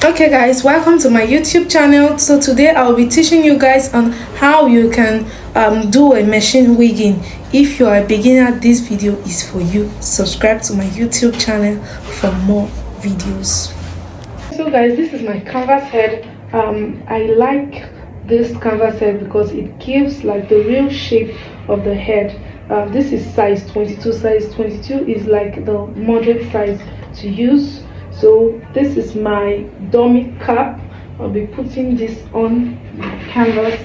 Okay guys, welcome to my YouTube channel. So today I'll be teaching you guys on how you can do a machine wigging. If you are a beginner, this video is for you. Subscribe to my YouTube channel for more videos. So guys, this is my canvas head. I like this canvas head because it gives like the real shape of the head. This is size 22. Size 22 is like the moderate size to use. So this is my dummy cap. I'll be putting this on my canvas.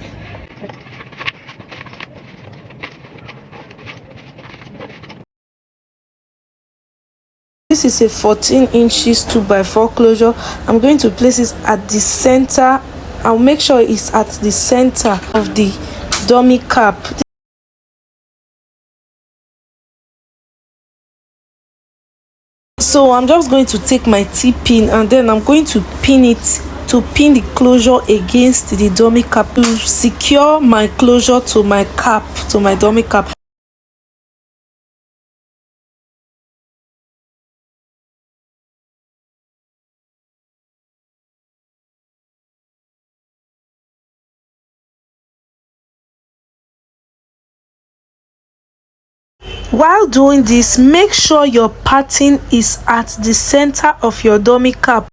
This is a 14 inches 2x4 closure. I'm going to place it at the center. I'll make sure it's at the center of the dummy cap. So I'm just going to take my T-pin and then I'm going to pin it to pin the closure against the dummy cap to secure my closure to my cap, to my dummy cap. While doing this, make sure your pattern is at the center of your dummy cap.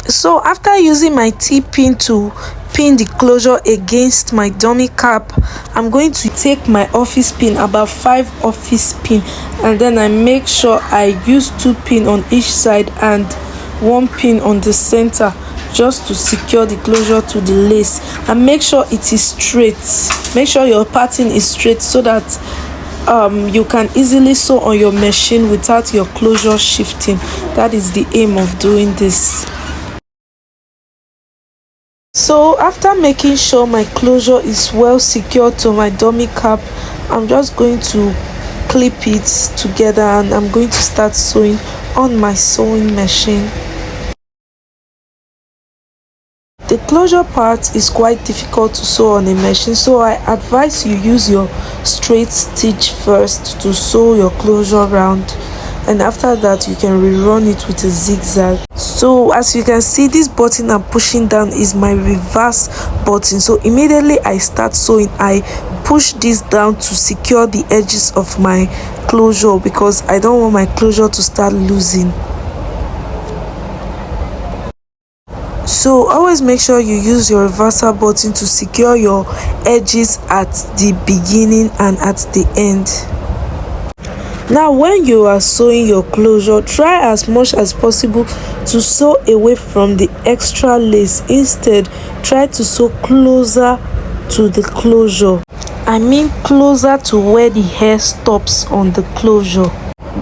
So after using my T-pin to pin the closure against my dummy cap, I'm going to take my office pin, about 5 office pin, and then I make sure I use 2 pin on each side and 1 pin on the center just to secure the closure to the lace. And make sure it is straight. Make sure your pattern is straight so that you can easily sew on your machine without your closure shifting. That is the aim of doing this. So after making sure my closure is well secured to my dummy cap, I'm just going to clip it together and I'm going to start sewing on my sewing machine. The closure part is quite difficult to sew on a machine, so I advise you use your straight stitch first to sew your closure round, and after that you can rerun it with a zigzag. So as you can see, this button I'm pushing down is my reverse button. So immediately I start sewing, I push this down to secure the edges of my closure because I don't want my closure to start losing. So always make sure you use your reversal button to secure your edges at the beginning and at the end. Now when you are sewing your closure, try as much as possible to sew away from the extra lace. Instead, try to sew closer to the closure. I mean closer to where the hair stops on the closure.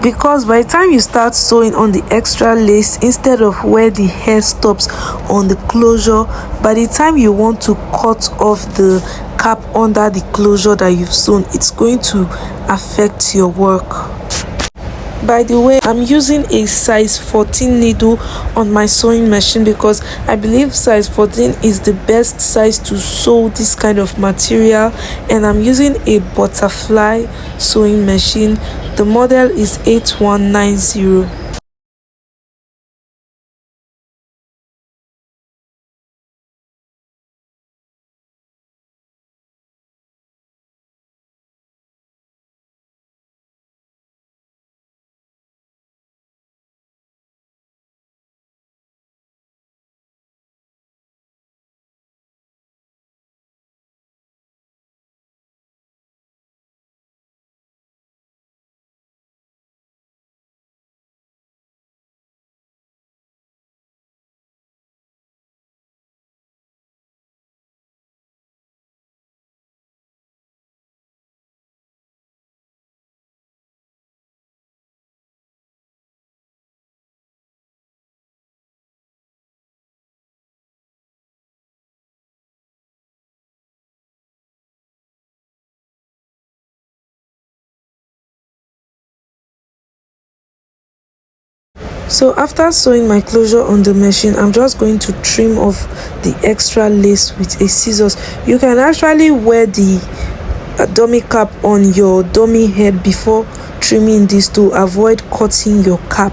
Because by the time you start sewing on the extra lace instead of where the hair stops on the closure, by the time you want to cut off the cap under the closure that you've sewn, it's going to affect your work. By the way, I'm using a size 14 needle on my sewing machine because I believe size 14 is the best size to sew this kind of material, and I'm using a butterfly sewing machine. The model is 8190. So after sewing my closure on the machine, I'm just going to trim off the extra lace with a scissors. You can actually wear the dummy cap on your dummy head before trimming this to avoid cutting your cap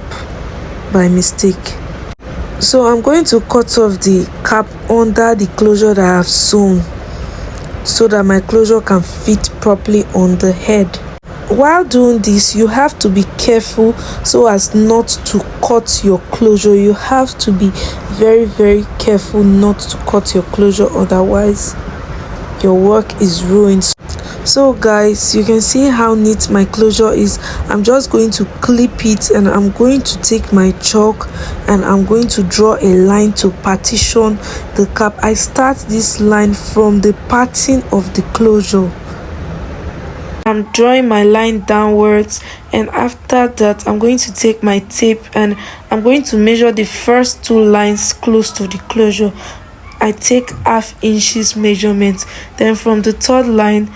by mistake. So I'm going to cut off the cap under the closure that I have sewn so that my closure can fit properly on the head. While doing this, you have to be careful so as not to cut your closure. You have to be very careful not to cut your closure, otherwise your work is ruined. So guys, you can see how neat my closure is. I'm just going to clip it, and I'm going to take my chalk and I'm going to draw a line to partition the cap. I start this line from the parting of the closure. I'm drawing my line downwards, and after that I'm going to take my tape and I'm going to measure the first two lines close to the closure. I take half inches measurement, then from the third line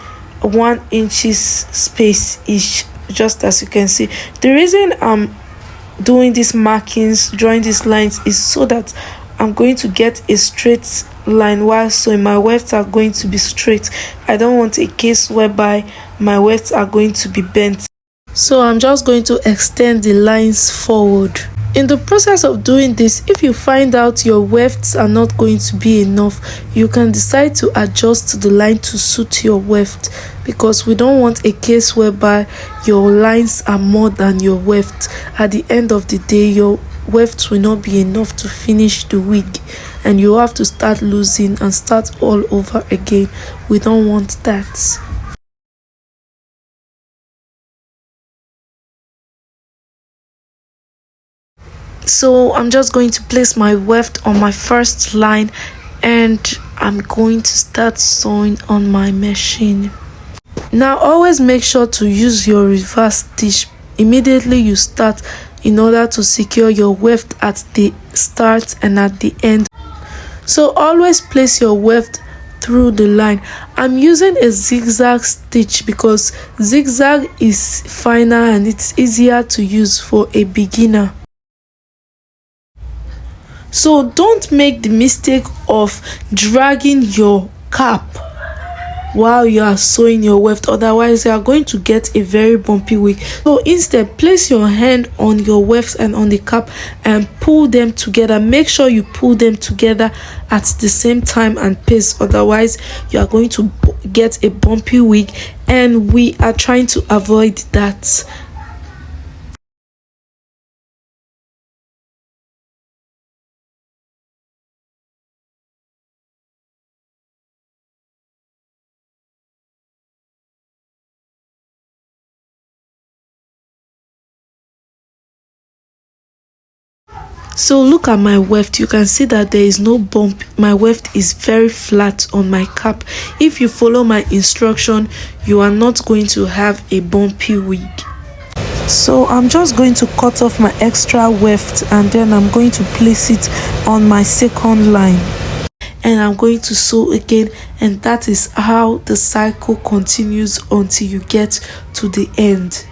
1 inches space each, just as you can see. The reason I'm doing these markings, drawing these lines, is so that I'm going to get a straight line, while sewing my wefts are going to be straight. I don't want a case whereby my wefts are going to be bent. So I'm just going to extend the lines forward. In the process of doing this, if you find out your wefts are not going to be enough, you can decide to adjust the line to suit your weft, because we don't want a case whereby your lines are more than your weft. At the end of the day, your weft will not be enough to finish the wig and you have to start losing and start all over again. We don't want that. So I'm just going to place my weft on my first line and I'm going to start sewing on my machine. Now always make sure to use your reverse stitch immediately you start, in order to secure your weft at the start and at the end. So always place your weft through the line. I'm using a zigzag stitch because zigzag is finer and it's easier to use for a beginner. So don't make the mistake of dragging your cap while you are sewing your weft, otherwise you are going to get a very bumpy wig. So instead, place your hand on your weft and on the cap and pull them together. Make sure you pull them together at the same time and pace, otherwise you are going to get a bumpy wig, and we are trying to avoid that. So look at my weft, you can see that there is no bump. My weft is very flat on my cap. If you follow my instruction, you are not going to have a bumpy wig. So I'm just going to cut off my extra weft and then I'm going to place it on my second line, and I'm going to sew again, and that is how the cycle continues until you get to the end.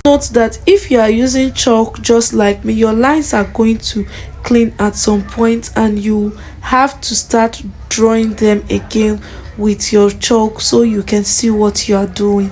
Note that if you are using chalk just like me, your lines are going to clean at some point and you have to start drawing them again with your chalk so you can see what you are doing.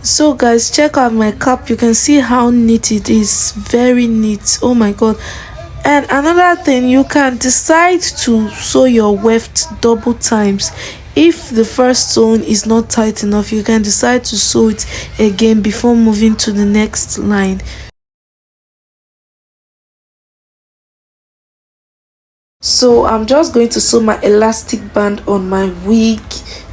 So guys, check out my cap. You can see how neat it is. Very neat. Oh my god. And another thing, you can decide to sew your weft double times. If the first zone is not tight enough, you can decide to sew it again before moving to the next line. So I'm just going to sew my elastic band on my wig.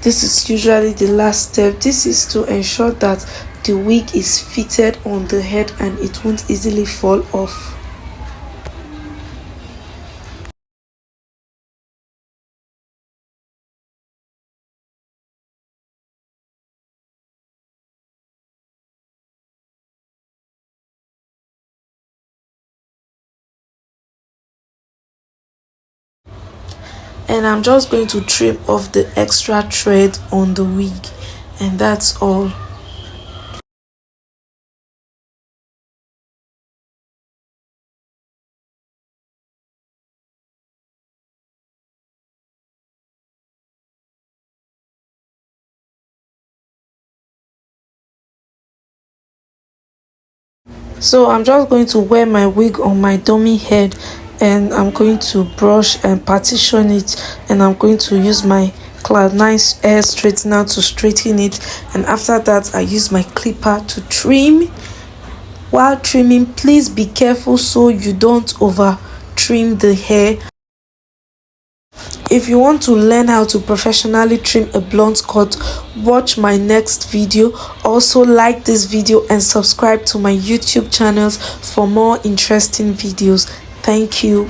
This is usually the last step. This is to ensure that the wig is fitted on the head and it won't easily fall off. And I'm just going to trim off the extra thread on the wig, and that's all. So I'm just going to wear my wig on my dummy head, and I'm going to brush and partition it, and I'm going to use my Cloud9 hair straightener to straighten it, and after that I use my clipper to trim. While trimming, please be careful so you don't over trim the hair. If you want to learn how to professionally trim a blunt cut, watch my next video. Also like this video and subscribe to my YouTube channels for more interesting videos. Thank you.